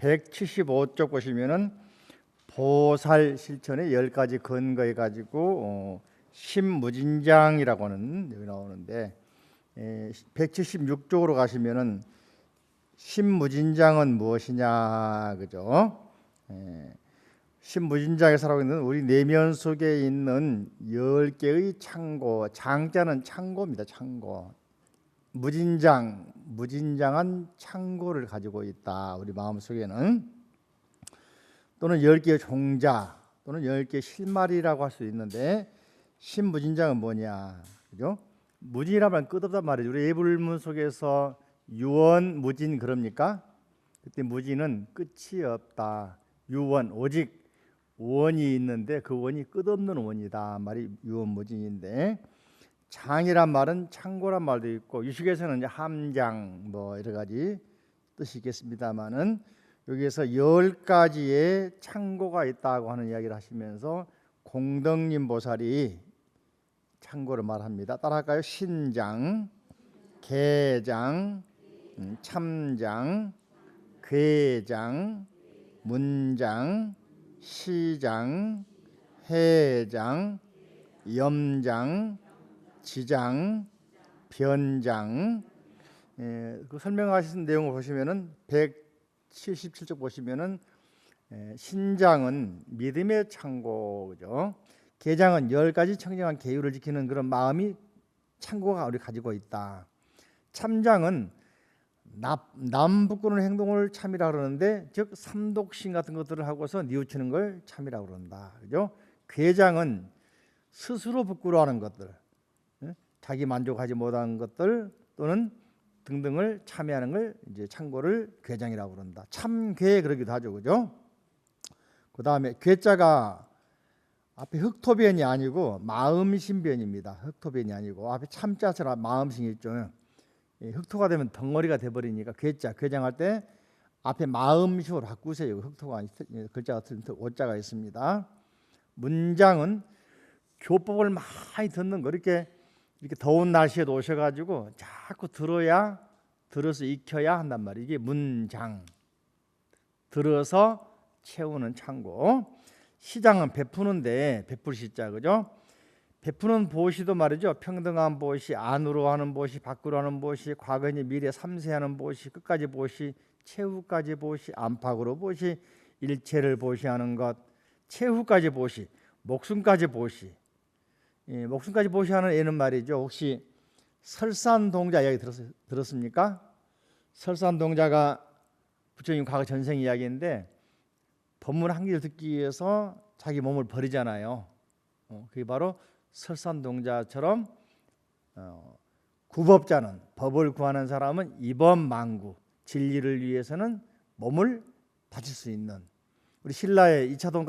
175쪽 보시면은 보살 실천의 10가지 근거해 가지고 신무진장이라고 하는 여기 나오는데 176쪽으로 가시면은 신무진장은 무엇이냐, 그죠? 신무진장에 살아가고 있는 우리 내면 속에 있는 10개의 창고, 장자는 창고입니다. 창고. 무진장, 무진장한 창고를 가지고 있다. 우리 마음속에는. 또는 10개의 종자 또는 10개의 실마리라고 할 수 있는데, 신무진장은 뭐냐, 그죠? 무진이라면 끝없단 말이죠. 우리 예불문 속에서 유원 무진 그럽니까? 그때 무진은 끝이 없다. 유원, 오직 원이 있는데 그 원이 끝없는 원이다 말이 유원무진인데, 장이란 말은 창고란 말도 있고, 유식에서는 이제 함장 뭐 여러 가지 뜻이 있겠습니다만은, 여기에서 10가지의 창고가 있다고 하는 이야기를 하시면서 공덕님 보살이 창고를 말합니다. 따라할까요? 신장, 개장, 참장, 괴장, 문장, 시장, 해장, 염장, 지장, 변장. 그 설명하신 내용을 보시면은 177쪽 보시면은 신장은 믿음의 창고, 그죠? 계장은 10가지 청정한 계율을 지키는 그런 마음이 창고가 우리 가지고 있다. 참장은 남 부끄러운 행동을 참이라 그러는데, 즉 삼독신 같은 것들을 하고서 뉘우치는 걸 참이라 그런다, 그죠? 괴장은 스스로 부끄러워하는 것들, 자기 만족하지 못하는 것들 또는 등등을 참여하는 걸 이제 창고를 괴장이라고 그런다. 참괴 그러기도 하죠, 그죠? 그 다음에 괴자가 앞에 흑토변이 아니고 마음신변입니다. 흑토변이 아니고 앞에 참자처럼 마음신이 있죠. 흑토가 되면 덩어리가 돼버리니까 괴자, 괴장할 때 앞에 마음식으로 바꾸세요. 흑토가 글자가 틀린 오자가 있습니다. 문장은 교법을 많이 듣는 거, 이렇게 더운 날씨에도 오셔가지고 자꾸 들어서 익혀야 한단 말이에요. 이게 문장, 들어서 채우는 창고. 시장은 베푸는데, 베풀 시자, 그죠? 베푸는 보시도 말이죠. 평등한 보시, 안으로 하는 보시, 밖으로 하는 보시, 과거니 미래 삼세하는 보시, 끝까지 보시, 최후까지 보시, 안팎으로 보시, 일체를 보시하는 것, 최후까지 보시, 목숨까지 보시. 목숨까지 보시하는 애는 말이죠. 혹시 설산동자 이야기 들었습니까? 설산동자가 부처님 과거 전생 이야기인데, 법문 한 개를 듣기 위해서 자기 몸을 버리잖아요. 그게 바로 설산동자처럼 구법자는, 법을 구하는 사람은 이법망구, 진리를 위해서는 몸을 바칠 수 있는, 우리 신라의 이차동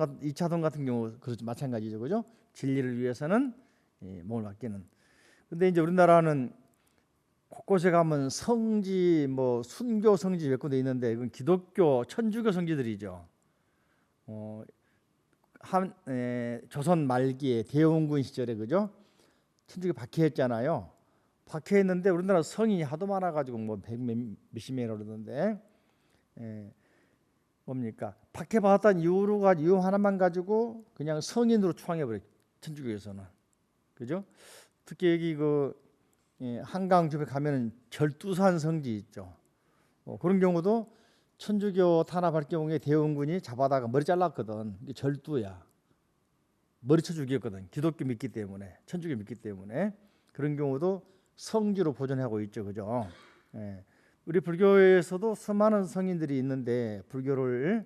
같은 경우 그렇죠, 마찬가지죠, 그죠? 진리를 위해서는 몸을 맡기는. 근데 이제 우리나라는 곳곳에 가면 성지, 뭐 순교 성지 몇 군데 있는데, 이건 기독교 천주교 성지들이죠. 조선 말기에 대원군 시절에, 그죠? 천주교 박해했잖아요. 박해했는데 우리나라 성인이 하도 많아가지고 뭐 몇십 명이라고 그러던데, 뭡니까? 박해받았다는 이유 하나만 가지고 그냥 성인으로 추앙해버렸죠, 천주교에서는, 그죠? 특히 여기 한강 주변에 가면은 절두산 성지 있죠. 그런 경우도 천주교 탄압할 경우에 대원군이 잡아다가 머리 잘랐거든. 이게 절두야. 머리쳐 죽였거든. 기독교 믿기 때문에, 천주교 믿기 때문에. 그런 경우도 성지로 보존하고 있죠, 그죠? 우리 불교에서도 수많은 성인들이 있는데, 불교를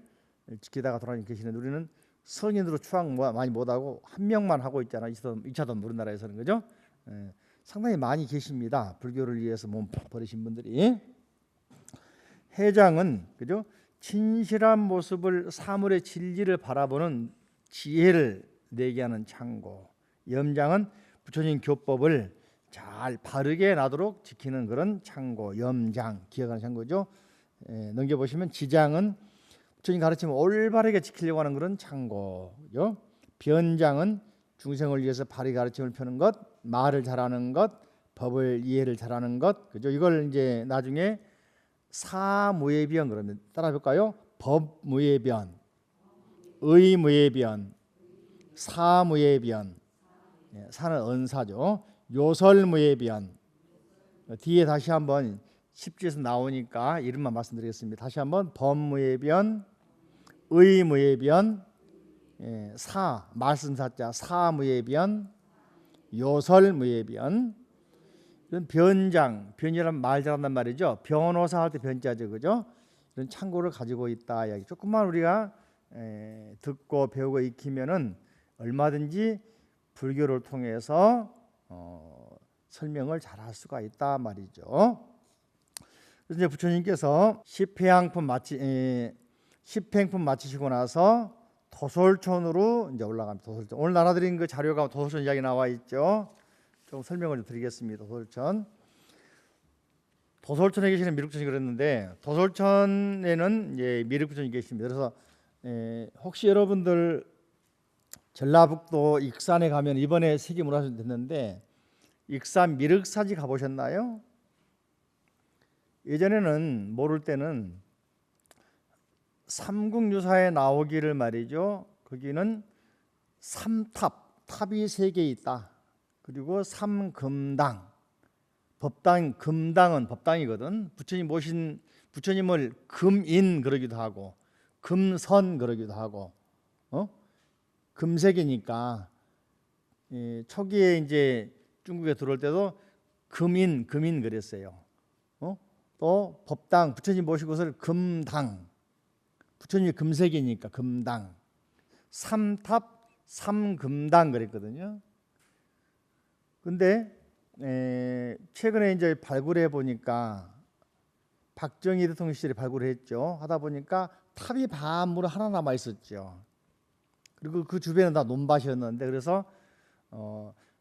지키다가 돌아다니고 계시는데, 우리는 성인으로 추앙 많이 못하고 한 명만 하고 있잖아. 이차돈 우리나라에서는, 그죠? 상당히 많이 계십니다. 불교를 위해서 몸 버리신 분들이. 해장은, 그죠? 진실한 모습을, 사물의 진리를 바라보는 지혜를 내게 하는 창고. 염장은 부처님 교법을 잘 바르게 나도록 지키는 그런 창고, 염장, 기억하는 창고죠. 넘겨보시면 지장은 부처님 가르침을 올바르게 지키려고 하는 그런 창고죠. 변장은 중생을 위해서 바르게 가르침을 펴는 것, 말을 잘하는 것, 법을 이해를 잘하는 것, 그죠? 이걸 이제 나중에 사무예비형 그러면 따라볼까요? 법무의 변, 의무의 변, 사무의 변. 사는 언사죠. 요설무의 변. 뒤에 다시 한번 10지에서 나오니까 이름만 말씀드리겠습니다. 다시 한번 법무의 변, 의무의 변, 말씀사자 사무의 변, 요설무의 변. 이런 변장, 변이란 말 잘한단 말이죠. 변호사 할 때 변자죠, 그죠? 이런 창고를 가지고 있다. 조금만 우리가 듣고 배우고 익히면은 얼마든지 불교를 통해서 설명을 잘할 수가 있다 말이죠. 그래서 이제 부처님께서 십행품 마치시고 나서 도솔촌으로 이제 올라갑니다. 도솔촌. 오늘 나눠드린 그 자료가 도솔촌 이야기 나와 있죠. 좀 설명을 좀 드리겠습니다. 도솔촌에 계시는 미륵부처님이 그랬는데 도솔촌에는 이제 미륵부처님이 계십니다. 그래서 혹시 여러분들 전라북도 익산에 가면 이번에 세계문화유산 됐는데 익산 미륵사지 가보셨나요? 예전에는 모를 때는 삼국유사에 나오기를 말이죠. 거기는 탑이 3개 있다. 그리고 삼금당, 법당, 금당은 법당이거든. 부처님을 금인 그러기도 하고 금선 그러기도 하고 금색이니까 초기에 이제 중국에 들어올 때도 금인 그랬어요. 또 법당, 부처님 모신 곳을 금당, 부처님이 금색이니까 금당, 삼탑 삼금당 그랬거든요. 근데 최근에 이제 발굴해 보니까 박정희 대통령 시절에 발굴했죠. 하다 보니까 탑이 반으로 하나 남아 있었죠. 그리고 그 주변은 다 논밭이었는데 그래서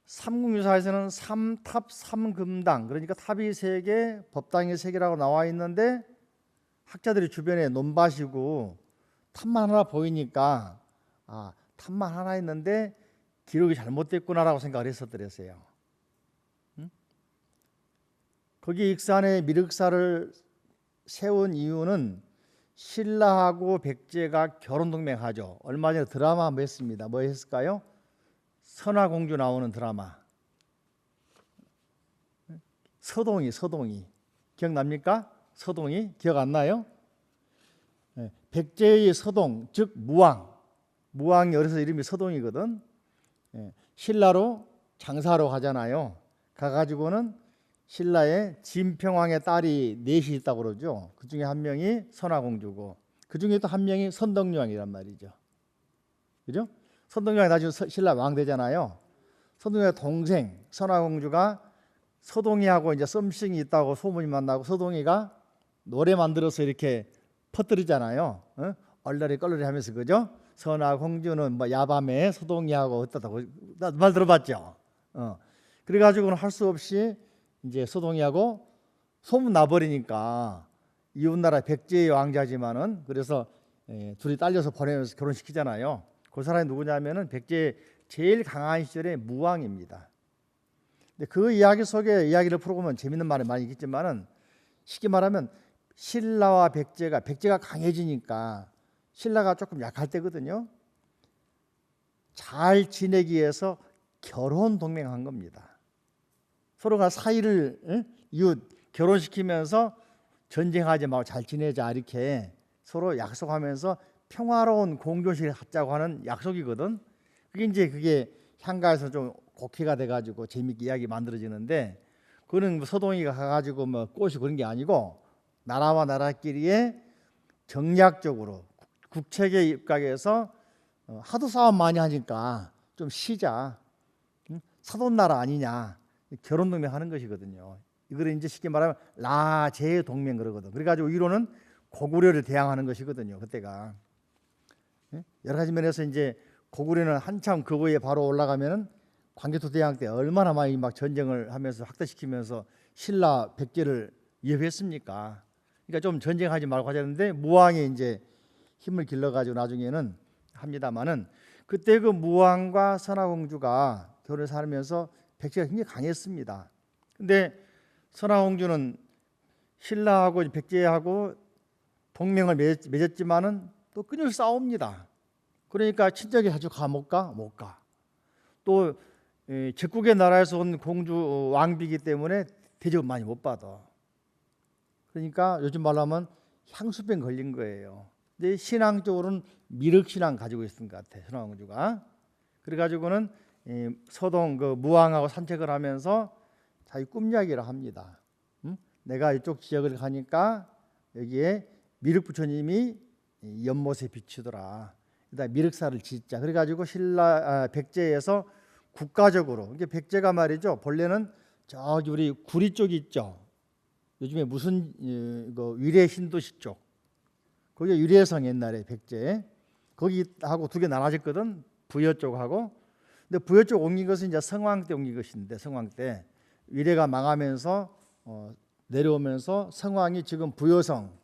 삼국유사에서는 삼탑 삼금당, 그러니까 탑이 3개, 법당이 3개라고 나와 있는데 학자들이 주변에 논밭이고 탑만 하나 보이니까 탑만 하나 있는데 기록이 잘못됐구나라고 생각을 했었더랬어요. 거기 익산에 미륵사를 세운 이유는 신라하고 백제가 결혼 동맹하죠. 얼마 전에 드라마 한번 했습니다. 뭐 했을까요? 선화공주 나오는 드라마. 서동이 기억납니까? 서동이 기억 안 나요? 백제의 서동, 즉 무왕이 어려서 이름이 서동이거든. 신라로 장사로 가잖아요. 가가지고는 신라의 진평왕의 딸이 4이 있다고 그러죠. 그 중에 한 명이 선화공주고 그 중에 또 한 명이 선덕여왕이란 말이죠. 그죠? 선덕여왕이 나중에 신라 왕 되잖아요. 선덕여왕의 동생 선화공주가 서동이하고 이제 썸씽이 있다고 소문이 만나고 서동이가 노래 만들어서 이렇게 퍼뜨리잖아요. 얼러리 껄러리 하면서, 그죠? 선화공주는 뭐 야밤에 서동이하고 어떻다고 말 들어봤죠? 그래가지고는 할 수 없이 이제 서동이하고 소문 나버리니까 이웃나라 백제의 왕자지만은 그래서 둘이 딸려서 보내면서 결혼시키잖아요. 그 사람이 누구냐면은 백제의 제일 강한 시절의 무왕입니다. 근데 그 이야기 속에 이야기를 풀어보면 재밌는 말이 많이 있겠지만은 쉽게 말하면 신라와 백제가 강해지니까 신라가 조금 약할 때거든요. 잘 지내기 위해서 결혼 동맹한 겁니다. 서로가 사이를 이웃 결혼시키면서 전쟁하지 말고 잘 지내자 이렇게 서로 약속하면서 평화로운 공존시를 갖자고 하는 약속이거든. 그게 향가에서 좀 곡해가 돼가지고 재밌게 이야기 만들어지는데 그거는 서동이가 가가지고 뭐 꼬시고 그런 게 아니고 나라와 나라끼리의 정략적으로 국책에 입각해서 하도 싸움 많이 하니까 좀 쉬자. 사돈나라 아니냐. 결혼 동맹 하는 것이거든요. 이거를 이제 쉽게 말하면 라제 동맹 그러거든. 그래가지고 위로는 고구려를 대항하는 것이거든요. 그때가 여러 가지 면에서 이제 고구려는 한참 그 위에 바로 올라가면은 광개토 대항 때 얼마나 많이 막 전쟁을 하면서 확대시키면서 신라 백제를 위협했습니까? 그러니까 좀 전쟁하지 말고 하자는데 무왕이 이제 힘을 길러가지고 나중에는 합니다만은 그때 그 무왕과 선화공주가 결혼을 살면서 백제가 굉장히 강했습니다. 근데 선화공주는 신라하고 백제하고 동맹을 맺었지만은 또 끊임없이 싸웁니다. 그러니까 친정에 자주 가 못 가? 못 가. 또 적국의 나라에서 온 공주 왕비이기 때문에 대접 많이 못 받아. 그러니까 요즘 말로 하면 향수병 걸린 거예요. 근데 신앙적으로는 미륵신앙 가지고 있는 것 같아, 선왕공주가. 그래가지고는 서동 그 무왕하고 산책을 하면서 자기 꿈 이야기를 합니다. 내가 이쪽 지역을 가니까 여기에 미륵 부처님이 연못에 비추더라. 그다음 미륵사를 짓자. 그래가지고 백제에서 국가적으로, 이게 백제가 말이죠. 본래는 저기 우리 구리 쪽이 있죠. 요즘에 무슨 위례 신도시 쪽, 거기 위례성 옛날에 백제 거기 하고 두 개 나눠졌거든. 부여 쪽하고. 근데 부여 쪽 옮긴 것은 이제 성왕 때 옮긴 것인데, 성왕 때 위례가 망하면서 내려오면서 성왕이 지금 부여성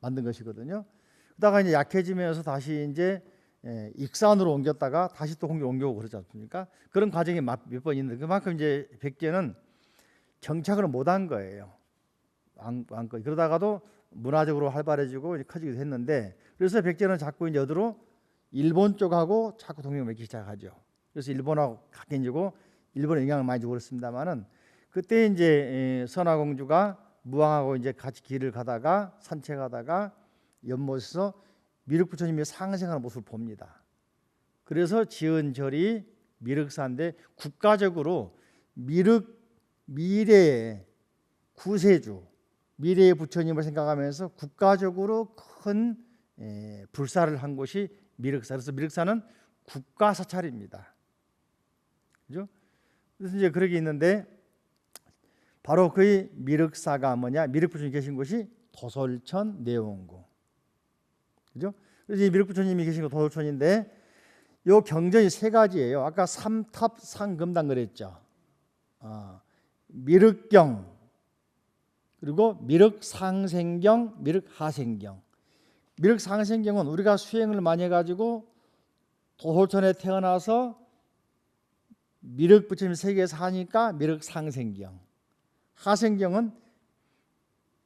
만든 것이거든요. 그러다가 이제 약해지면서 다시 이제 익산으로 옮겼다가 다시 또 옮겨오고 그러지 않습니까? 그런 과정이 몇 번 있는데 그만큼 이제 백제는 정착을 못한 거예요. 왕권. 그러다가도 문화적으로 활발해지고 커지기도 했는데, 그래서 백제는 자꾸 이제 어디로 일본 쪽하고 자꾸 동맹을 맺기 시작하죠. 그래서 일본하고 가까워지고 일본에 영향을 많이 주고 그렇습니다만은, 그때 이제 선화공주가 무왕하고 이제 같이 길을 가다가 산책하다가 연못에서 미륵 부처님이 상생하는 모습을 봅니다. 그래서 지은 절이 미륵사인데, 국가적으로 미래의 구세주, 미래의 부처님을 생각하면서 국가적으로 큰 불사를 한 곳이 미륵사. 그래서 미륵사는 국가 사찰입니다. 그죠? 그래서 이제 그렇게 있는데, 바로 그 미륵사가 뭐냐? 미륵 부처님 계신 곳이 도솔천 내원궁. 그죠? 그래서 이 미륵 부처님이 계신 곳 도솔천인데, 요 경전이 세 가지예요. 아까 삼탑 상금당 그랬죠. 미륵경, 그리고 미륵상생경, 미륵하생경. 미륵상생경은 우리가 수행을 많이 해가지고 도솔천에 태어나서 미륵 부처님 세계에 사니까 미륵상생경. 하생경은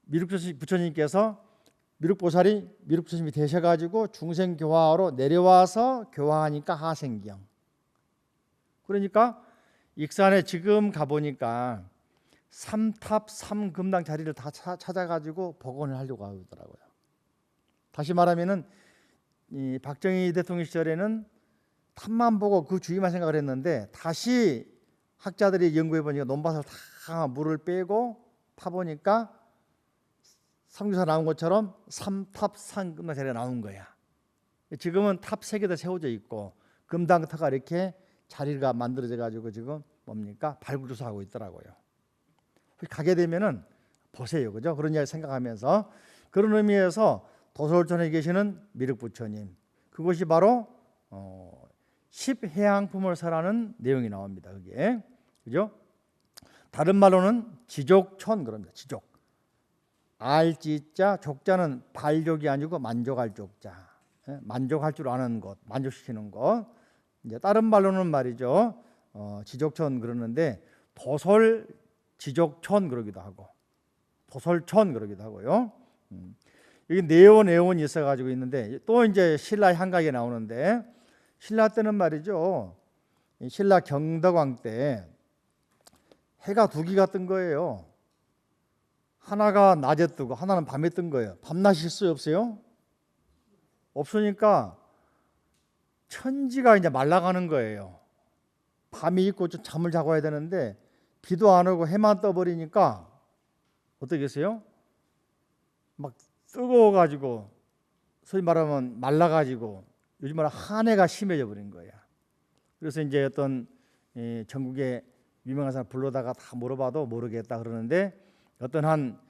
미륵 부처님께서 미륵보살이 미륵 부처님이 되셔가지고 중생교화로 내려와서 교화하니까 하생경. 그러니까 익산에 지금 가보니까 삼탑 삼금당 자리를 다 찾아가지고 복원을 하려고 하더라고요. 다시 말하면은 이 박정희 대통령 시절에는 탑만 보고 그 주위만 생각을 했는데, 다시 학자들이 연구해 보니까 논밭을 다 물을 빼고 파보니까 성주사 나온 것처럼 삼탑 삼금당 자리가 나온 거야. 지금은 탑 3개도 세워져 있고 금당터가 이렇게 자리가 만들어져 가지고 지금 뭡니까? 발굴조사하고 있더라고요. 가게 되면은 보세요, 그죠? 그런 이야기 생각하면서, 그런 의미에서 도솔천에 계시는 미륵 부처님, 그것이 바로 10해양품을 설하는 내용이 나옵니다. 그게, 그죠? 다른 말로는 지족천 그럽니다. 지족. 알지자, 족자는 발족이 아니고 만족할 족자. 만족할 줄 아는 것, 만족시키는 것. 이제 다른 말로는 말이죠. 지족천 그러는데, 도솔 지족천 그러기도 하고 도솔천 그러기도 하고요. 여기 네온이 있어가지고 있는데, 또 이제 신라 향각에 나오는데, 신라 때는 말이죠. 신라 경덕왕 때 해가 2기가 뜬 거예요. 하나가 낮에 뜨고 하나는 밤에 뜬 거예요. 밤낮이 있어요, 없어요? 없으니까 천지가 이제 말라가는 거예요. 밤이 있고 좀 잠을 자고 해야 되는데 비도 안 오고 해만 떠버리니까 어떻겠어요? 막 뜨거워가지고, 소위 말하면 말라가지고 요즘 말하면 한해가 심해져 버린 거야. 그래서 이제 어떤 전국에 유명한 사람 불러다가 다 물어봐도 모르겠다 그러는데, 어떤 한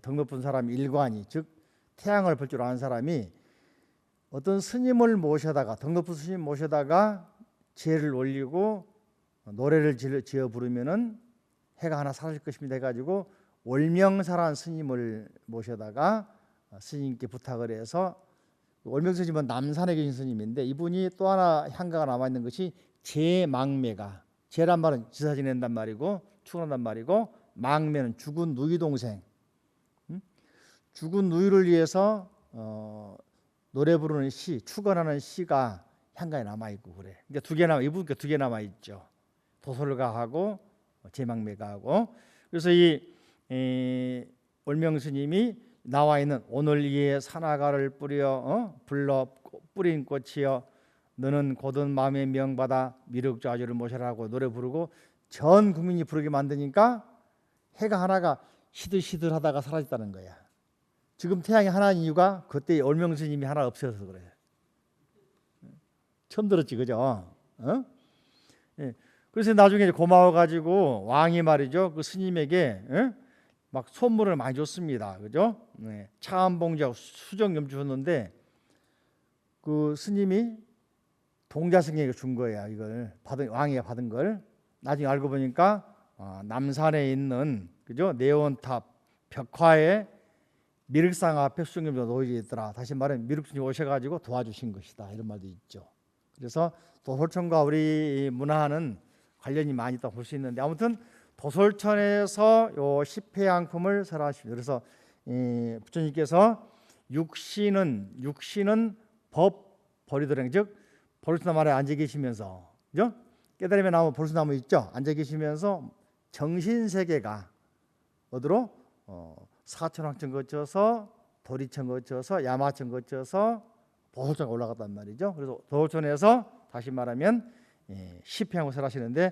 덕높은 사람 일관이, 즉 태양을 볼 줄 아는 사람이 어떤 스님을 모셔다가, 덕높은 스님 모셔다가 제를 올리고 노래를 지어 부르면은 해가 하나 사라질 것입니다 해가지고 월명사라는 스님을 모셔다가 스님께 부탁을 해서, 월명 스님은 남산에 계신 스님인데, 이분이 또 하나 향가가 남아 있는 것이 제망매가, 제란 말은 지사 지낸단 말이고 축원한단 말이고, 망매는 죽은 누이 동생, 죽은 누이를 위해서 노래 부르는 시, 축원하는 시가 향가에 남아 있고 그래. 그러니까 두 개 남아 이분께 두 개 남아 있죠. 도솔가하고 제망매가하고. 그래서 이 월명스님이 나와 있는 오늘 이에 산화가를 뿌려 불러 뿌린 꽃이여 너는 곧은 마음의 명받아 미륵좌주를 모셔라고 노래 부르고 전 국민이 부르게 만드니까 해가 하나가 시들시들하다가 사라졌다는 거야. 지금 태양이 하나인 이유가 그때 월명스님이 하나 없어서 그래요. 처음 들었지, 그죠? 예. 그래서 나중에 고마워가지고 왕이 말이죠, 그 스님에게 막 선물을 많이 줬습니다, 그죠? 네. 차 한 봉지하고 수정염 주었는데 그 스님이 동자승에게 준 거야. 이걸 왕이 받은 걸. 나중에 알고 보니까 남산에 있는 그죠? 네온탑 벽화에 미륵상 앞에 수정염이 놓여져 있더라. 다시 말하면 미륵스님 오셔가지고 도와주신 것이다. 이런 말도 있죠. 그래서 도솔천과 우리 문화는 관련이 많이 있다고 볼 수 있는데 아무튼 도솔천에서 요 10회양품을 설하십니다. 그래서 부처님께서 육신은 법 버리더라. 즉 보리수나무 아래 앉아 계시면서 그죠? 깨달음의 나무 보리수나무 있죠? 앉아 계시면서 정신세계가 어디로? 사천왕천 거쳐서 도리천 거쳐서 야마천 거쳐서 도솔천 올라갔단 말이죠. 그래서 도솔천에서 다시 말하면 10회양품을 설하시는데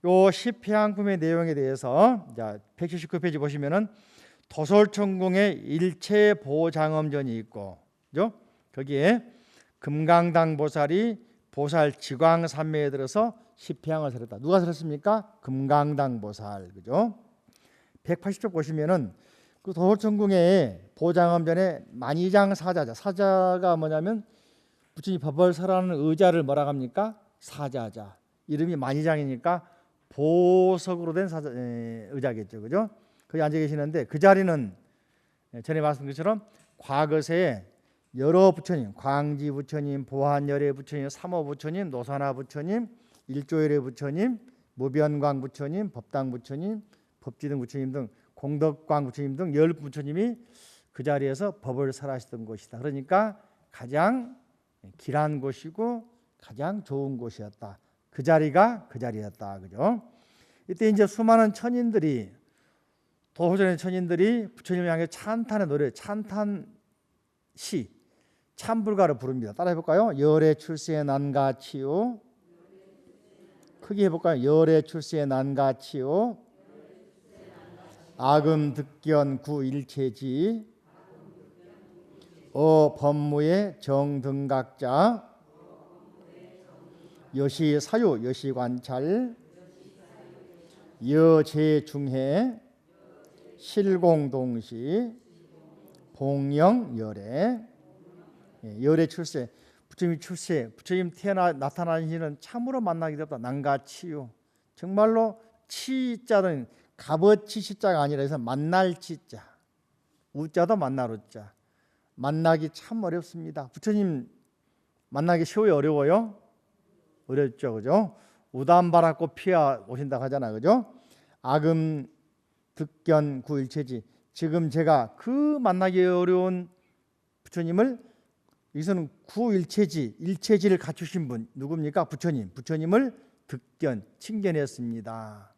요 10회양품의 내용에 대해서 자 179페이지 보시면은 도솔천궁에 일체 보장엄전이 있고 그죠? 거기에 금강당 보살이 보살 지광산매에 들어서 10회양을 설했다. 누가 설했습니까? 금강당 보살. 그죠? 180쪽 보시면은 그 도솔천궁에 보장엄전에 만이장 사자자. 사자가 뭐냐면 부처님 법을 설하는 의자를 뭐라 합니까? 사자자. 이름이 만이장이니까 보석으로 된 의자겠죠. 그죠? 거기 앉아 계시는데 그 자리는 전에 말씀드린 것처럼 과거세에 여러 부처님, 광지 부처님, 보한열애 부처님, 삼호 부처님, 노사나 부처님, 일조열애 부처님, 무변광 부처님, 법당 부처님, 법지등 부처님 등 공덕광 부처님 등 10 부처님이 그 자리에서 법을 설하시던 곳이다. 그러니까 가장 길한 곳이고 가장 좋은 곳이었다. 그 자리가 그 자리였다. 그죠? 이때 이제 수많은 천인들이 도솔천의 천인들이 부처님을 향해 찬탄의 노래, 찬탄 시, 참불가를 부릅니다. 따라해 볼까요? 열애 출세의 난가치요. 크게 해볼까요? 열애 출세의 난가치요. 아금 득견 구일체지 법무의 정등각자 여시사유 여시관찰 여제중해 실공동시 봉영열애. 열애 출세, 부처님 출세, 부처님 나타나시는 참으로 만나게 되었다. 난가치유. 정말로 치자는 값어치 시자가 아니라 해서 만날 치자. 우자도 만날 우자. 만나기 참 어렵습니다. 부처님 만나기 쉬워요, 어려워요? 어렵죠, 그죠? 우담바라고 피하 오신다고 하잖아, 그죠? 아금 득견 구일체지. 지금 제가 그 만나기 어려운 부처님을 여기서는 구일체지, 일체지를 갖추신 분 누굽니까? 부처님. 부처님을 득견, 칭견했습니다.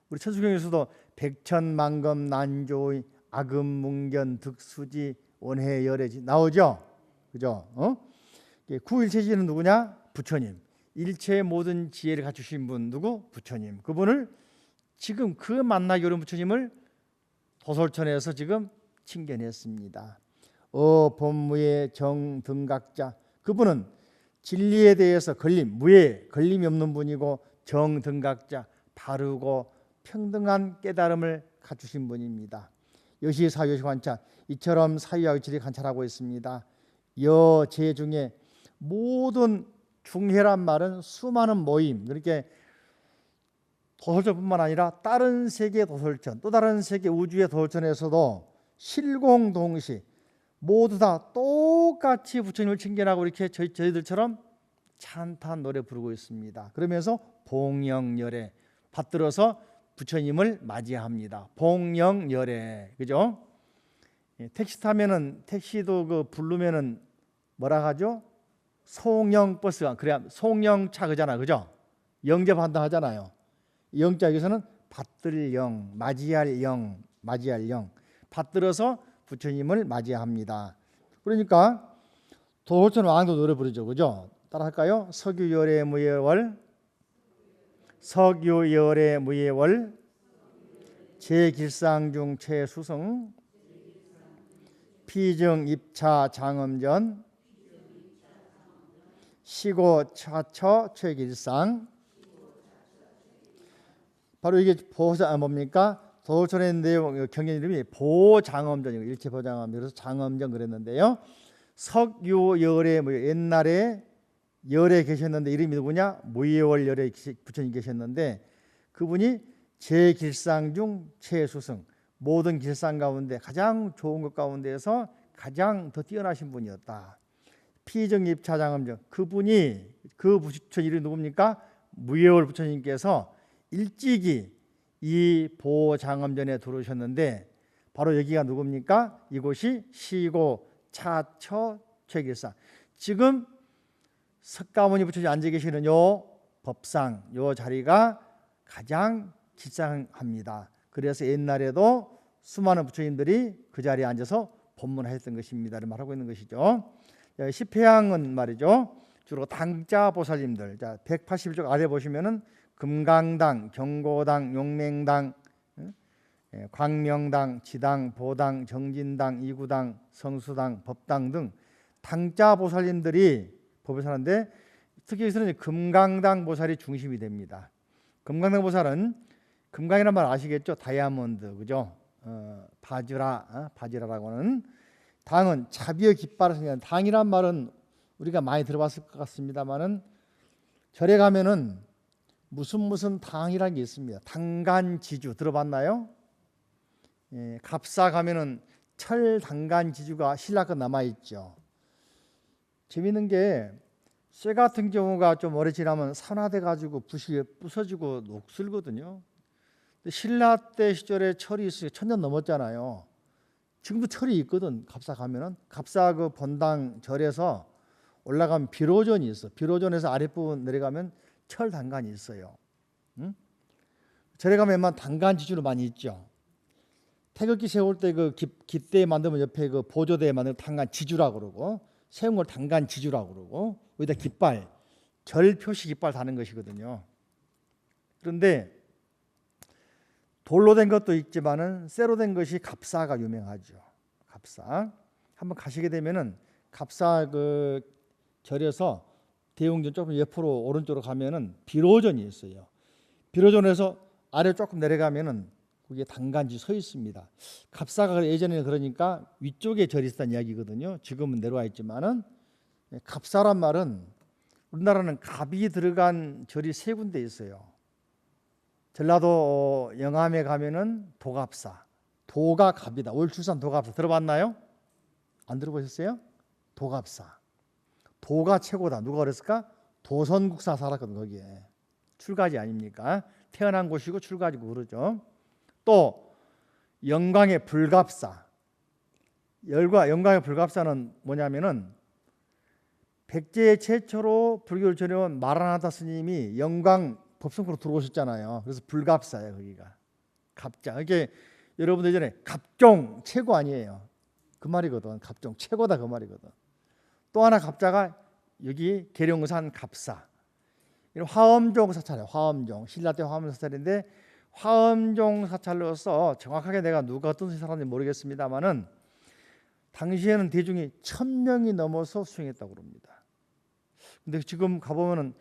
우리 천수경에서도 백천만검 난조의 아금문견 득수지 원해열애지 나오죠, 그죠? 구일체지는 누구냐? 부처님. 일체의 모든 지혜를 갖추신 분 누구? 부처님. 그분을 지금 그 만나기 어려운 부처님을 도솔천에서 지금 칭견했습니다. 법무의 정등각자. 그분은 진리에 대해서 무예, 걸림이 없는 분이고 정등각자, 바르고 평등한 깨달음을 갖추신 분입니다. 여시사유시 관찰. 이처럼 사유와 유치를 관찰하고 있습니다. 여제 중에 모든 중해란 말은 수많은 모임. 그렇게 도솔천뿐만 아니라 다른 세계 도솔천, 또 다른 세계 우주의 도솔천에서도 실공동시 모두 다 똑같이 부처님을 칭견하고 이렇게 저희들처럼 찬탄 노래 부르고 있습니다. 그러면서 봉영열애 받들어서 부처님을 맞이합니다. 봉영열애, 그죠? 택시 타면은 택시도 그 부르면은 뭐라 하죠? 송영버스가 그래야 송영차 그잖아, 그죠? 영접한다 하잖아요. 영자 여기서는 받들 영, 맞이할 영, 맞이할 영, 받들어서 부처님을 맞이합니다. 그러니까 도솔천 왕도 노래 부르죠, 그죠? 따라할까요? 석유열의 무예월, 석유열의 무예월, 제길상중 최수성, 피정입차 장엄전, 시고차처 최길상. 바로 이게 보자 뭡니까? 도솔천의 내용 경전 이름이 보장엄전이고 일체 보장엄전, 그래서 장엄전 그랬는데요. 석유열의 옛날에 열에 계셨는데 이름이 누구냐? 무예월 열에 부처님 계셨는데 그분이 제길상 중 최수승, 모든 길상 가운데 가장 좋은 것 가운데에서 가장 더 뛰어나신 분이었다. 피정입차장엄전, 그분이 그 부처님 이름이 누굽니까? 무예월 부처님께서 일찍이 이 보장엄전에 들어오셨는데 바로 여기가 누굽니까? 이곳이 시고 차처 최길상. 지금 석가모니 부처님 앉아 계시는 요 법상 요 자리가 가장 길상합니다. 그래서 옛날에도 수많은 부처님들이 그 자리에 앉아서 법문하셨던 것입니다를 말하고 있는 것이죠. 십회양은 말이죠. 주로 당자 보살님들. 자, 181쪽 아래 보시면은 금강당, 경고당, 용맹당, 광명당, 지당, 보당, 정진당, 이구당, 성수당, 법당 등 당자 보살님들이 법을 사는데 특히 여기서는 금강당 보살이 중심이 됩니다. 금강당 보살은 금강이라는 말 아시겠죠? 다이아몬드, 그죠? 바지라라고 하는 당은 자비의 깃발을 생각하는 당이란 말은 우리가 많이 들어봤을 것 같습니다만은 절에 가면은 무슨 당이라는 게 있습니다. 당간지주 들어봤나요? 갑사 가면은 철 당간지주가 신라껏 남아 있죠. 재밌는 게 쇠 같은 경우가 좀 오래 지나면 산화돼 가지고 부서지고 녹슬거든요. 신라 때 시절에 철이 있어요. 1000년 넘었잖아요. 지금도 철이 있거든. 갑사 가면은 갑사 그 본당 절에서 올라가면 비로전이 있어. 비로전에서 아랫부분 내려가면 철 단간이 있어요. 응? 절에 가면 웬만한 단간 지주로 많이 있죠. 태극기 세울 때 그 깃대 만들면 옆에 그 보조대 만들면 단간 지주라고 그러고 세운 걸 단간 지주라고 그러고 여기다 깃발, 절 표시 깃발 다는 것이거든요. 그런데 돌로 된 것도 있지만은 쇠로 된 것이 갑사가 유명하죠. 갑사. 한번 가시게 되면은 갑사 그 절에서 대웅전 조금 옆으로 오른쪽으로 가면은 비로전이 있어요. 비로전에서 아래 조금 내려가면은 거기에 단간지 서 있습니다. 갑사가 예전에는 그러니까 위쪽에 절이 있었다는 이야기거든요. 지금은 내려와 있지만은 갑사란 말은 우리나라는 갑이 들어간 절이 세 군데 있어요. 전라도 영암에 가면은 도갑사, 도가 갑이다. 올출산 도갑사 들어봤나요? 안 들어보셨어요? 도갑사. 도가 최고다. 누가 그랬을까? 도선국사 살았거든 거기에. 출가지 아닙니까? 태어난 곳이고 출가지고 그러죠. 또 영광의 불갑사. 영광의 불갑사는 뭐냐면은 백제 최초로 불교를 전해온 마라나타 스님이 영광 법성으로 들어오셨잖아요. 그래서 불갑사예요 거기가. 갑자. 이게 여러분들 예전에 갑종 최고 아니에요. 그 말이거든. 갑종 최고다 그 말이거든. 또 하나 갑자가 여기 계룡산 갑사. 화엄종 사찰이에요. 화엄종. 신라 때 화엄종 사찰인데 화엄종 사찰로서 정확하게 내가 누가 어떤 사람인지 모르겠습니다만은 당시에는 대중이 1000명이 넘어서 수행했다고 그럽니다. 근데 지금 가보면은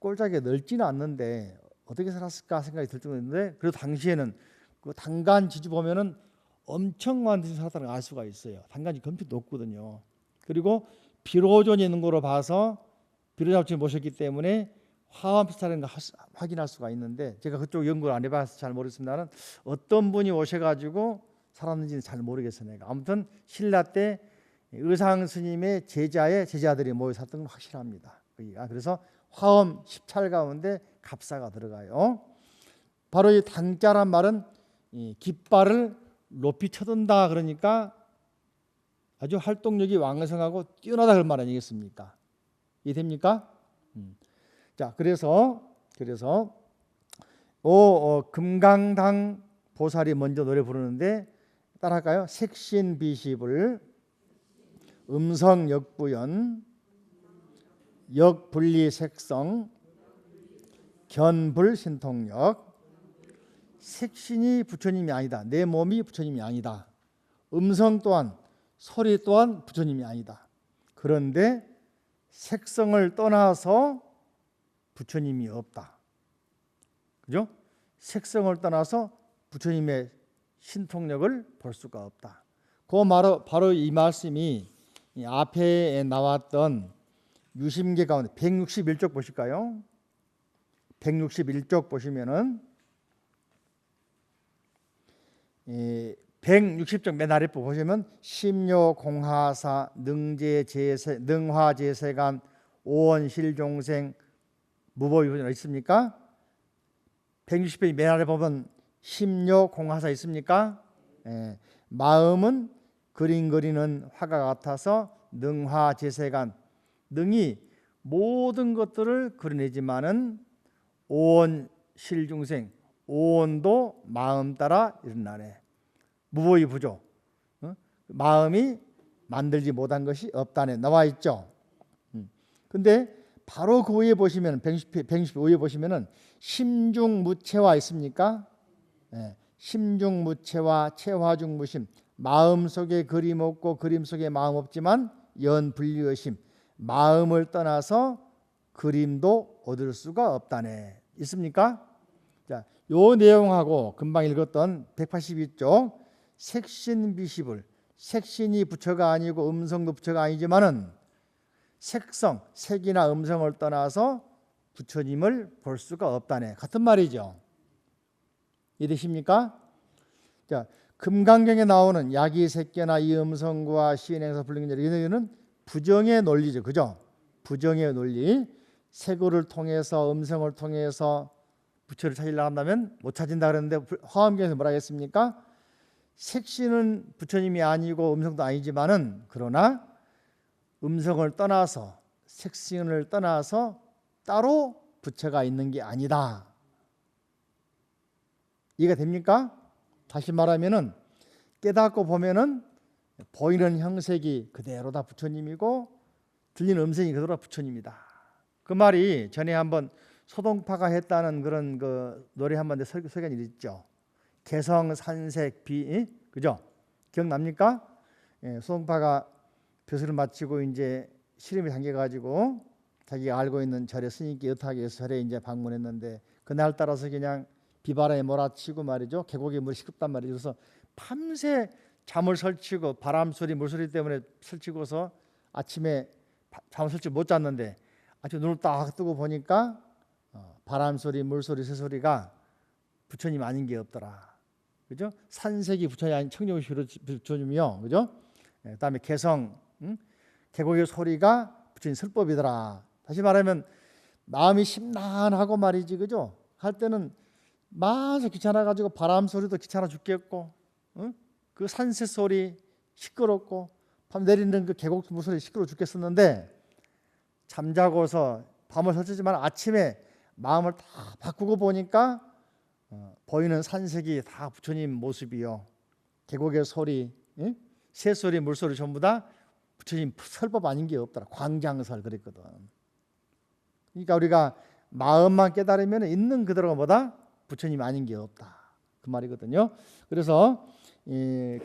꼴짝이 넓지는 않는데 어떻게 살았을까 생각이 들 정도인데 그래도 당시에는 그 단간 지주 보면은 엄청 많은 분이 살았다는 걸 알 수가 있어요. 단간이 엄청 높거든요. 그리고 비로존이 있는 거로 봐서 비로자부처님 모셨기 때문에 화엄 비슷하는 거 확인할 수가 있는데 제가 그쪽 연구를 안 해봐서 잘 모르겠습니다만 어떤 분이 오셔가지고 살았는지는 잘 모르겠어요. 내가. 아무튼 신라 때 의상 스님의 제자들이 모여 살았던 건 확실합니다. 그래서 화엄 10찰 가운데 갑사가 들어가요. 바로 이 당자란 말은 이 깃발을 높이 쳐든다 그러니까 아주 활동력이 왕성하고 뛰어나다 그런 말 아니겠습니까? 이해됩니까? 자, 그래서 금강당 보살이 먼저 노래 부르는데 따라할까요? 색신비십을 음성 역부연 역분리색성 견불신통력. 색신이 부처님이 아니다. 내 몸이 부처님이 아니다. 음성 또한 소리 또한 부처님이 아니다. 그런데 색성을 떠나서 부처님이 없다. 그죠? 색성을 떠나서 부처님의 신통력을 볼 수가 없다. 바로 이 말씀이 이 앞에 나왔던 유심계 가운데 161쪽 보실까요? 161쪽 보시면은 160쪽 맨 아래 보시면 심요공하사 능화제세간 오원실종생 무보유존 있습니까? 160페이지 맨 아래 보면 심요공하사 있습니까? 마음은 그림 그리는 화가 같아서 능화제세간 능이 모든 것들을 그려내지만은 오원실중생 오원도 마음 따라 일어나네. 무보유부조 마음이 만들지 못한 것이 없다네 나와 있죠. 근데 바로 그 위에 보시면 165에 보시면은 심중무체화 있습니까? 심중무체화 체화중무심 마음 속에 그림 없고 그림 속에 마음 없지만 연분리의심 마음을 떠나서 그림도 얻을 수가 없다네. 있습니까? 자, 요 내용하고 금방 읽었던 182쪽 색신비십을 색신이 부처가 아니고 음성도 부처가 아니지만은 색성, 색이나 음성을 떠나서 부처님을 볼 수가 없다네. 같은 말이죠. 이해되십니까? 자, 금강경에 나오는 야기색계나 이 음성과 시인행사 불능자 이런 부정의 논리죠. 그죠? 부정의 논리. 색을 통해서 음성을 통해서 부처를 찾으려고 한다면 못 찾는다 그러는데 화엄경에서 뭐라 했습니까? 색신은 부처님이 아니고 음성도 아니지만은 그러나 음성을 떠나서 색신을 떠나서 따로 부처가 있는 게 아니다. 이해가 됩니까? 다시 말하면은 깨닫고 보면은 보이는 형색이 그대로 다 부처님이고 들리는 음성이 그대로 다 부처님이다. 그 말이 전에 한번 소동파가 했다는 그런 그 노래 한번 설교한 일 있죠. 개성 산색 비 그죠? 기억납니까? 소동파가 교수를 마치고 이제 시름이 당겨가지고 자기가 알고 있는 절에 스님께 의탁하기 위해서 절에 이제 방문했는데 그날 따라서 그냥 비바람에 몰아치고 말이죠. 계곡에 물이 시끄럽단 말이죠. 그래서 밤새 잠을 설치고 바람 소리 물소리 때문에 설치고서 아침에 잠을 설치 못 잤는데 아침 눈을 딱 뜨고 보니까 바람 소리 물소리 새소리가 부처님 아닌 게 없더라. 그죠? 산색이 부처님 아닌 청정시로 부처님이요. 그죠? 그다음에 개성 계곡의 소리가 부처님 설법이더라. 다시 말하면 마음이 심란하고 말이지. 그죠? 할 때는 마저 귀찮아 가지고 바람 소리도 귀찮아 죽겠고 그 산새 소리 시끄럽고 밤 내리는 그 계곡 물소리 시끄러워 죽겠었는데 잠자고서 밤을 설치지만 아침에 마음을 다 바꾸고 보니까 보이는 산색이 다 부처님 모습이요. 계곡의 소리, 새소리, 물소리 전부 다 부처님 설법 아닌 게 없더라. 광장설 그랬거든. 그러니까 우리가 마음만 깨달으면 있는 그대로가 뭐다? 부처님 아닌 게 없다. 그 말이거든요. 그래서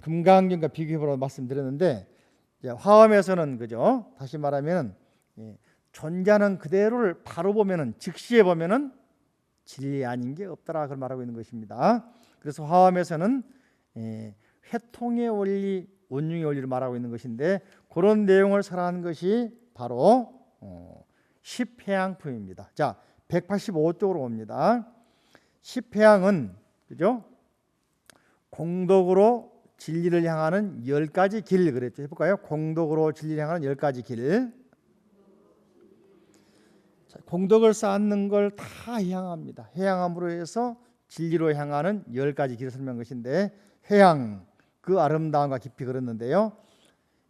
금강경과 비교해보라고 말씀드렸는데 화엄에서는 그죠? 다시 말하면 존재하는 그대로를 바로 보면은 즉시에 보면은 진리 아닌 게 없더라 그걸 말하고 있는 것입니다. 그래서 화엄에서는 회통의 원리, 원융의 원리를 말하고 있는 것인데 그런 내용을 설한 것이 바로 십회양품입니다. 자, 185쪽으로 옵니다. 십회양은 그죠? 공덕으로 진리를 향하는 10가지 길 그랬죠. 해볼까요? 공덕으로 진리를 향하는 10가지 길. 자, 공덕을 쌓는 걸 다 향합니다. 회양함으로 해서 진리로 향하는 10가지 길을 설명한 것인데 회양 그 아름다움과 깊이 그렸는데요.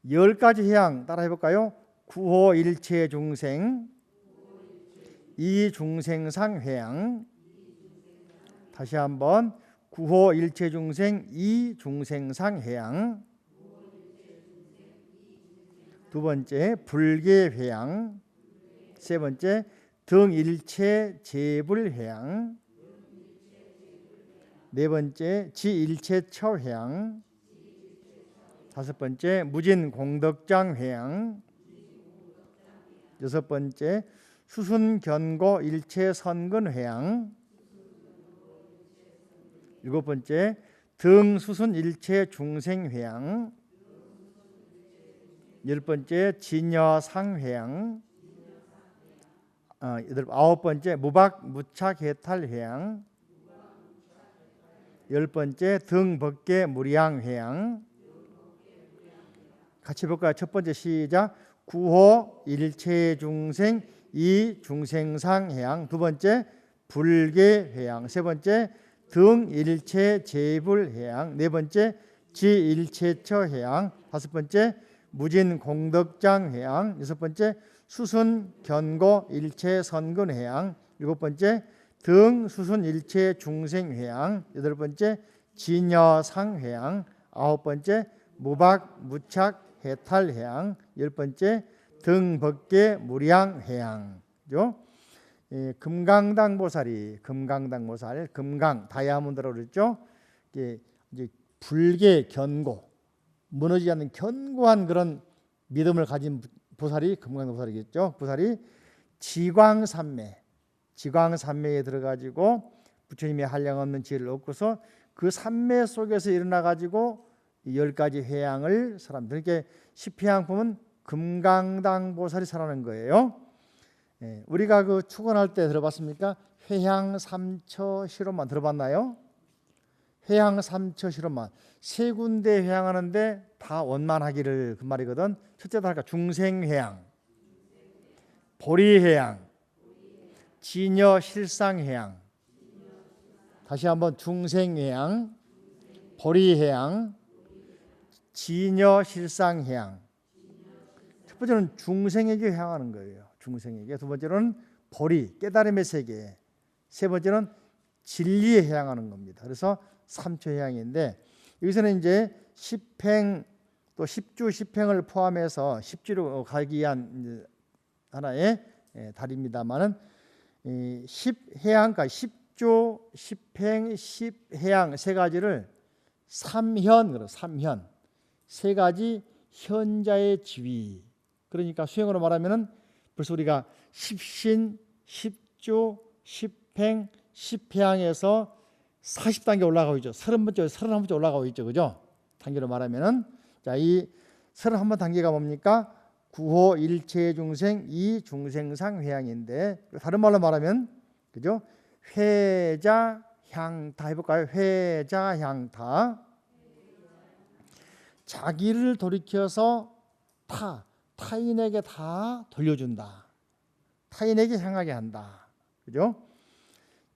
10가지 회양 따라 해볼까요? 구호 일체 중생, 이중생상 회양. 다시 한번 구호 일체 중생, 이중생상 회양. 두 번째 불계 회양. 세 번째 등일체 재불 회양. 네 번째 지일체 처 회양. 다섯 번째 무진 공덕장 회양. 여섯 번째 수순 견고 일체 선근 회양. 일곱 번째 등 수순 일체 중생 회양. 열 번째 진여상 회양. 아홉 번째 무박 무착 해탈 회양. 열 번째 등 벗개 무량 회양. 같이 볼까요? 첫 번째 시작. 구호 일체 중생, 이중생상 회양. 두 번째 불계 회양. 세 번째 등 일체 재불 회양. 네 번째 지일체처 회양. 다섯 번째 무진 공덕장 회양. 여섯 번째 수순 견고 일체 선근 회양. 일곱 번째 등 수순 일체 중생 회양. 여덟 번째 진여상 회양. 아홉 번째 무박 무착 해탈 회양. 열 번째 등 벗개 무량 회양죠. 금강당 보살이 금강당 보살, 금강 다이아몬드라고 그랬죠. 이제 불계 견고, 무너지지 않는 견고한 그런 믿음을 가진 보살이 금강당 보살이겠죠. 보살이 지광산매, 지광산매에 들어가지고 부처님의 한량없는 지혜를 얻고서 그 산매 속에서 일어나 가지고 10가지 회양을 사람들, 이렇게 10회양 보면 금강당 보살이 살아난 거예요. 우리가 그 축원할 때 들어봤습니까? 회양 삼처 실험만 들어봤나요? 회양 삼처 실험만 세 군데 회양하는데 다 원만하기를, 그 말이거든. 첫째도 할까? 중생회양, 보리회양, 진여 실상회양. 다시 한번 중생회양, 보리회양, 진여 실상회양. 첫 번째는 중생에게 회양하는 거예요. 중생에게. 두 번째는 보리, 깨달음의 세계. 세 번째는 진리에 회양하는 겁니다. 그래서 삼초 회양인데, 여기서는 이제 10행 또 10주 10행을 포함해서 10주로 가기 위한 하나의 달입니다만은 10회양까지 10주 10행 10회양 세 가지를 삼현, 삼현 세 가지 현자의 지위. 그러니까 수행으로 말하면은 벌써 우리가 10신, 10주, 10행, 10회양에서 40단계 올라가고 있죠. 30번째, 31번째 올라가고 있죠. 그죠? 단계로 말하면은, 자, 이 31번 단계가 뭡니까? 구호 일체 중생, 이중생상 회양인데, 다른 말로 말하면, 그죠? 회자 향타 해볼까요? 회자 향타. 자기를 돌이켜서 타인에게 다 돌려준다. 타인에게 향하게 한다. 그죠?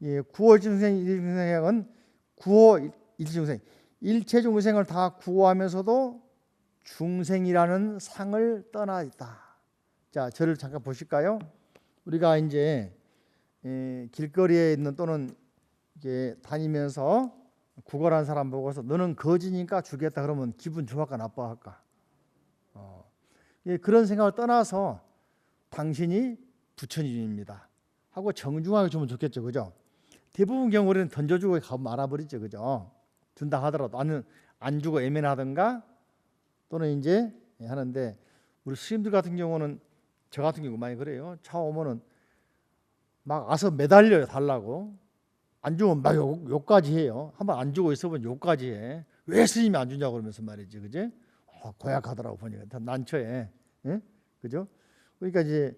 예, 구호 일체중생, 이중생은 구호 일체중생, 일체 중생을 다 구호하면서도 중생이라는 상을 떠나 있다. 자, 저를 잠깐 보실까요? 우리가 이제 길거리에 있는 또는 이제 다니면서 구걸한 사람 보고서 너는 거지니까 주겠다 그러면 기분 좋을까 나빠할까? 예, 그런 생각을 떠나서 당신이 부처님입니다 하고 정중하게 주면 좋겠죠. 그죠? 대부분 경우 우리는 던져주고 가면 말아버리죠. 그죠? 준다 하더라도 나는 안 주고 애매하든가 또는 이제 하는데, 우리 스님들 같은 경우는, 저 같은 경우 많이 그래요. 차 오면은 막 와서 매달려요. 달라고. 안 주면 막 욕까지 해요. 한번 안 주고 있어보면 욕까지 해. 왜 스님이 안 주냐고 그러면서 말이지. 그지? 고약하더라고 보니까. 다 난처해. 예? 그죠? 그러니까 이제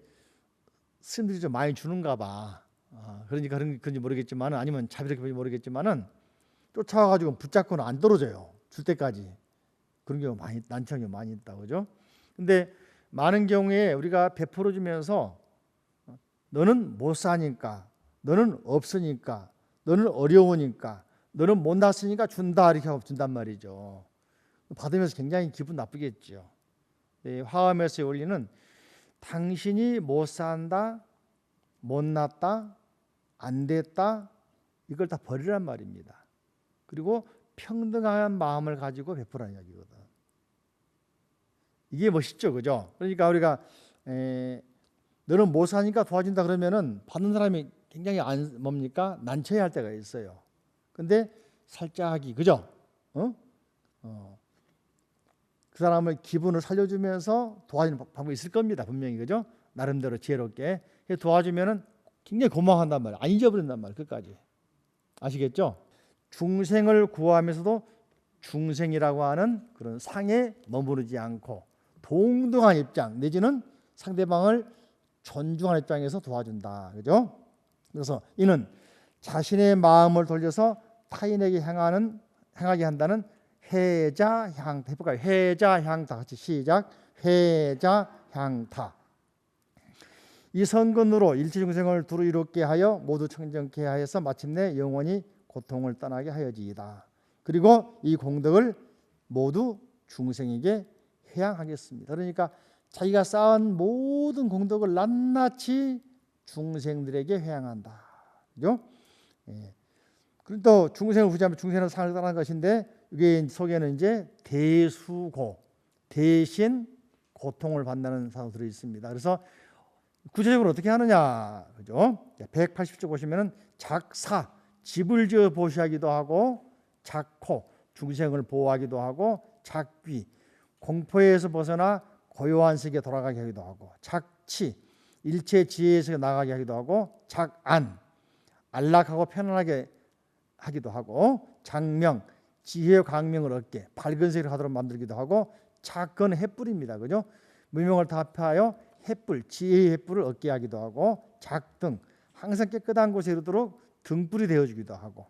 스님들이 좀 많이 주는가 봐. 그러니까 그런지 모르겠지만은, 아니면 자비롭게 보지 모르겠지만은, 쫓아와가지고 붙잡고는 안 떨어져요. 줄 때까지. 그런 경우 많이, 난처한 경우 많이 있다. 그죠? 근데 많은 경우에 우리가 베풀어 주면서 너는 못 사니까, 너는 없으니까, 너는 어려우니까, 너는 못 났으니까 준다, 이렇게 하고 준단 말이죠. 받으면서 굉장히 기분 나쁘겠죠. 화엄에서의 원리는 당신이 못 산다, 못났다, 안 됐다, 이걸 다 버리란 말입니다. 그리고 평등한 마음을 가지고 베풀라는 이야기거든. 이게 멋있죠, 그죠? 그러니까 우리가 너는 못 사니까 도와준다 그러면은 받는 사람이 굉장히 뭡니까? 난처해할 때가 있어요. 근데 살짝이, 그죠? 그 사람의 기분을 살려주면서 도와주는 방법이 있을 겁니다, 분명히, 그죠? 나름대로 지혜롭게 도와주면은 굉장히 고마워한단 말이에요. 안 잊어버린단 말이에요, 끝까지. 아시겠죠? 중생을 구하면서도 중생이라고 하는 그런 상에 머무르지 않고 동등한 입장 내지는 상대방을 존중하는 입장에서 도와준다, 그죠? 그래서 이는 자신의 마음을 돌려서 타인에게 행하게 한다는 해자향타. 해볼까요? 해자향타. 같이 시작. 해자향타. 이 선근으로 일체 중생을 두루 이롭게 하여 모두 청정케 하여서 마침내 영원히 고통을 떠나게 하여지이다. 그리고 이 공덕을 모두 중생에게 회양하겠습니다. 그러니까 자기가 쌓은 모든 공덕을 낱낱이 중생들에게 회양한다. 그죠? 예. 그리고 또 중생을 구제하면 중생은 상을 떠나는 것인데, 이게 속에는 이제 대수고, 대신 고통을 받는 사도 들어 있습니다. 그래서 구체적으로 어떻게 하느냐, 그죠? 180조 보시면은 작사, 집을 지어 보시하기도 하고, 작호, 중생을 보호하기도 하고, 작귀, 공포에서 벗어나 고요한 세계에 돌아가게 하기도 하고, 작치, 일체 지혜에서 나가게 하기도 하고, 작안, 안락하고 편안하게 하기도 하고, 장명, 지혜의 광명을 얻게 밝은 세계를 하도록 만들기도 하고, 작건 햇불입니다, 그죠? 무명을 답하여 햇불, 지혜의 햇불을 얻게 하기도 하고, 작등, 항상 깨끗한 곳에 이르도록 등불이 되어주기도 하고,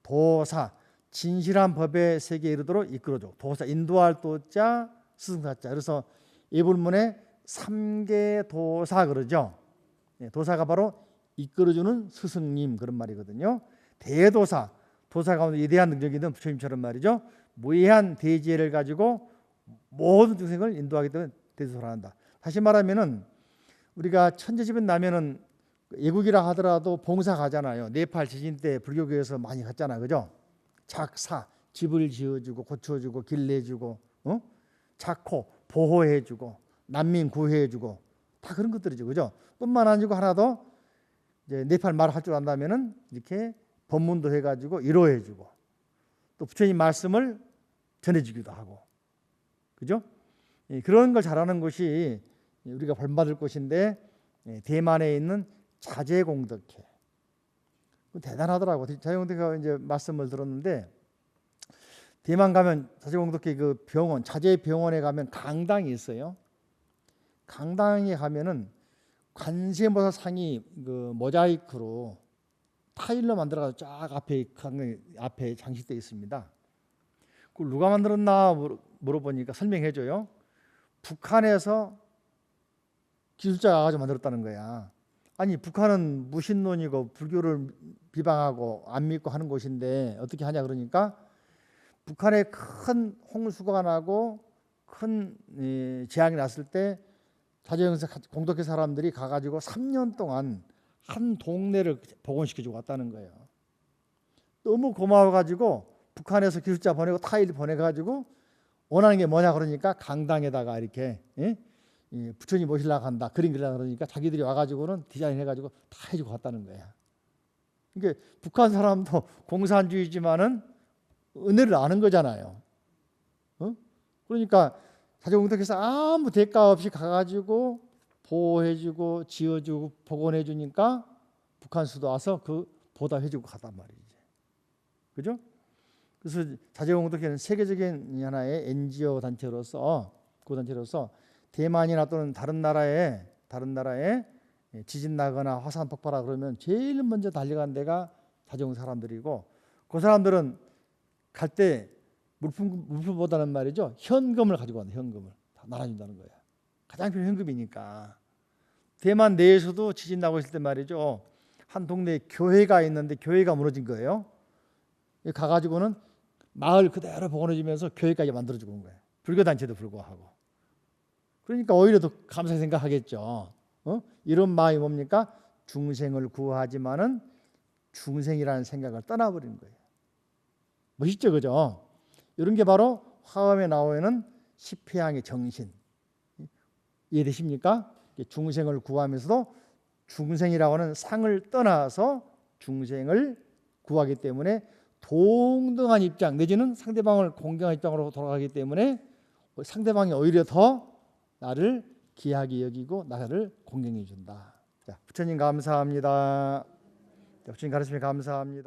도사, 진실한 법의 세계에 이르도록 이끌어줘. 도사, 인도할 도자, 스승사자. 그래서 이 불문에 삼계 도사 그러죠. 도사가 바로 이끌어주는 스승님, 그런 말이거든요. 대도사, 도사 가운데 위대한 능력이 있는 부처님처럼 말이죠. 무해한 대지혜를 가지고 모든 중생을 인도하기 때문에 대도사를 한다. 다시 말하면은 우리가 천재지변 나면은 외국이라 하더라도 봉사 가잖아요. 네팔 지진 때 불교교에서 많이 갔잖아, 그죠? 작사, 집을 지어주고 고쳐주고 길 내주고, 작호, 보호해주고 난민 구해주고, 다 그런 것들이죠, 그죠? 뿐만 아니고 하나 더, 이제 네팔 말 할 줄 안다면은 이렇게 법문도 해가지고 위로해주고, 또 부처님 말씀을 전해주기도 하고, 그죠? 그런 걸 잘하는 것이 우리가 본받을 것인데, 대만에 있는 자제공덕회, 대단하더라고. 자제공덕회 이제 말씀을 들었는데, 대만 가면 자제공덕회 그 병원, 자제병원에 가면 강당이 있어요. 강당에 가면은 관세음보살 상이 그 모자이크로 타일로 만들어서 쫙 앞에 장식되어 있습니다. 그걸 누가 만들었나 물어보니까 설명해줘요. 북한에서 기술자가 가지고 만들었다는 거야. 아니, 북한은 무신론이고 불교를 비방하고 안 믿고 하는 곳인데 어떻게 하냐 그러니까, 북한에 큰 홍수가 나고 큰 재앙이 났을 때 자제공덕회 사람들이 가가지고 3년 동안 한 동네를 복원시켜주고 왔다는 거예요. 너무 고마워가지고 북한에서 기술자 보내고 타일 보내가지고 원하는 게 뭐냐 그러니까, 강당에다가 이렇게 부처님 모시려고 한다, 그림 그리려고 그러니까 자기들이 와가지고는 디자인 해가지고 다 해주고 갔다는 거야. 그러니까 북한 사람도 공산주의지만은 은혜를 아는 거잖아요. 그러니까 자제공덕회에서 아무 대가 없이 가가지고 보호해주고 지어주고 복원해주니까 북한 수도 와서 그 보답해주고 가단 말이지, 그죠? 그래서 자제공덕회는 세계적인 하나의 NGO 단체로서, 그 단체로서 대만이나 또는 다른 나라에 지진 나거나 화산 폭발하고 그러면 제일 먼저 달려간 데가 자제공덕회 사람들이고, 그 사람들은 갈 때 물품보다는 말이죠, 현금을 가지고 간다. 현금을 다 나눠준다는 거야. 가장 필요한 현금이니까. 대만 내에서도 지진 나고 있을 때 말이죠, 한 동네에 교회가 있는데 교회가 무너진 거예요. 가가지고는 마을 그대로 복원해주면서 교회까지 만들어주고 온 거예요. 불교단체도 불구하고. 그러니까 오히려 더 감사히 생각하겠죠. 이런 마음이 뭡니까? 중생을 구하지만은 중생이라는 생각을 떠나버리는 거예요. 멋있죠, 그죠? 이런 게 바로 화엄에 나오는 십회양의 정신. 이해되십니까? 중생을 구하면서도 중생이라고 하는 상을 떠나서 중생을 구하기 때문에 동등한 입장 내지는 상대방을 공경한 입장으로 돌아가기 때문에 상대방이 오히려 더 나를 귀하게 여기고 나를 공경해 준다. 자, 부처님 감사합니다. 부처님 가르침에 감사합니다.